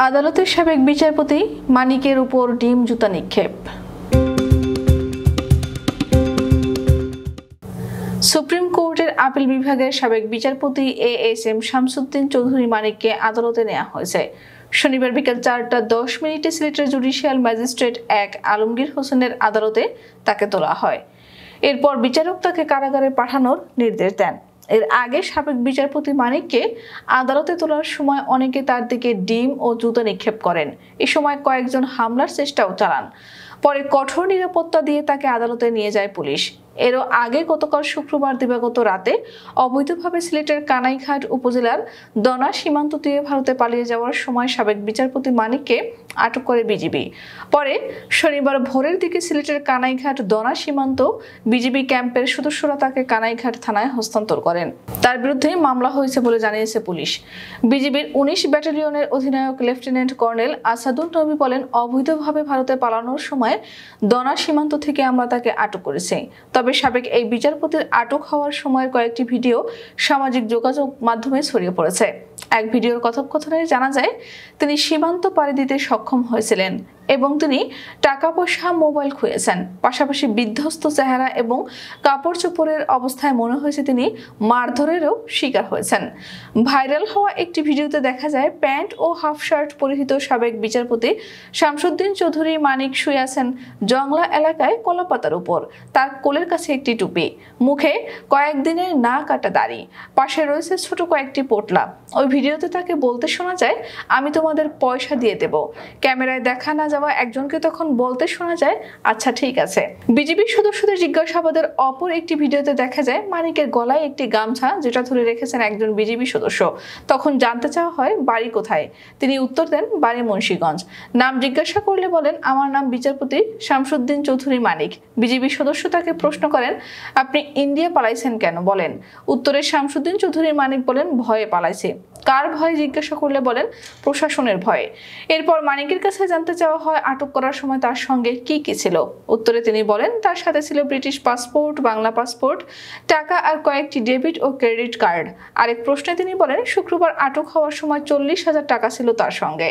আদালতের সাবেক বিচারপতি মানিকের উপর ডিম জুতা নিক্ষেপ। সুপ্রিম কোর্টের আপিল বিভাগের সাবেক বিচারপতি এএসএম শামসুদ্দিন চৌধুরী মানিককে আদালতে নেওয়া হয়েছে। শনিবার বিকেল 4:10 সিলেটের জুডিশিয়াল ম্যাজিস্ট্রেট 1 আলমগীর হোসেনের আদালতে তাকে তোলা হয়। এরপর বিচারক তাকে কারাগারে পাঠানোর নির্দেশ দেন। এর আগে সাবেক বিচারপতি মানিককে আদালতে তোলার সময় অনেকে তার দিকে ডিম ও জুতা নিক্ষেপ করেন। এ সময় কয়েকজন হামলার চেষ্টাও চালান। পরে কঠোর নিরাপত্তা দিয়ে তাকে আদালতে নিয়ে যায় পুলিশ। এরও আগে গতকাল শুক্রবার দিবাগত রাতে অবৈধভাবে সিলেটের কানাইঘাট উপজেলার দনা সীমান্ত দিয়ে ভারতে পালিয়ে যাওয়ার সময় সাবেক বিচারপতি মানিককে আটক করে বিজিবি। পরে শনিবার ভোরের দিকে সিলেটের কানাইঘাট দনা সীমান্ত বিজিবি ক্যাম্পের সদস্যরা তাকে কানাইঘাট থানায় হস্তান্তর করেন। তার বিরুদ্ধে মামলা হয়েছে বলে জানিয়েছে পুলিশ। বিজিবির 19 ব্যাটালিয়নের অধিনায়ক লেফটেন্যান্ট কর্নেল আসাদুল নবী বলেন, অবৈধভাবে ভারতে পালানোর সময় দনা সীমান্ত থেকে আমরা তাকে আটক করেছি। তবে সাবেক এই বিচারপতির আটক হওয়ার সময়ের কয়েকটি ভিডিও সামাজিক যোগাযোগ মাধ্যমে ছড়িয়ে পড়েছে। এক ভিডিওর কথোপকথনে জানা যায় তিনি সীমান্ত পাড়ি দিতে সক্ষম হয়েছিলেন এবং তিনি টাকা পয়সা মোবাইল খুঁয়েছেন। পাশাপাশি বিধ্বস্ত চেহারা এবং কাপড় চোপড়ের অবস্থায় মনে হয়েছে তিনি মারধরেরও শিকার হয়েছেন। ভাইরাল হওয়া একটি ভিডিওতে দেখা যায় প্যান্ট ও হাফ শার্ট পরিহিত সাবেক বিচারপতি শামসুদ্দিন চৌধুরী মানিক শুয়ে আছেন জংলা এলাকায় কলাপাতার উপর। তার কোলের কাছে একটি টুপি, মুখে কয়েকদিনের না কাটা দাড়ি, পাশে রয়েছে ছোট কয়েকটি পোটলা। ওই ভিডিওতে তাকে বলতে শোনা যায়, আমি তোমাদের পয়সা দিয়ে দেব। ক্যামেরায় দেখা না যাওয়া একজনকে তখন বলতে শোনা যায়, আচ্ছা ঠিক আছে। বিজিবি সদস্যদের জিজ্ঞাসাবাদের অপর একটি ভিডিওতে দেখা যায় মানিকের গলায় একটি গামছা যেটা ধরে রেখেছেন একজন বিজিবি সদস্য। তখন জানতে চাওয়া হয় বাড়ি কোথায়। তিনি উত্তর দেন বাড়ি মুন্সিগঞ্জ। নাম জিজ্ঞাসা করলে বলেন, আমার নাম বিচারপতি শামসুদ্দিন চৌধুরী মানিক। বিজিবি সদস্য তাকে প্রশ্ন করেন, আপনি ইন্ডিয়া পালাইছেন কেন বলেন। উত্তরে শামসুদ্দিন চৌধুরী মানিক বলেন, ভয়ে পালাইছে। কার ভয়ে জিজ্ঞাসা করলে বলেন, প্রশাসনের ভয়ে। এরপর মানিকের কাছে জানতে চাওয়া হয় আটক করার সময় তার সঙ্গে কি কি ছিল। উত্তরে তিনি বলেন, তার সাথে ছিল ব্রিটিশ পাসপোর্ট, বাংলা পাসপোর্ট, টাকা আর কয়েকটি ডেবিট ও ক্রেডিট কার্ড। আরেক প্রশ্নে তিনি বলেন, শুক্রবার আটক হওয়ার সময় 40,000 টাকা ছিল তার সঙ্গে।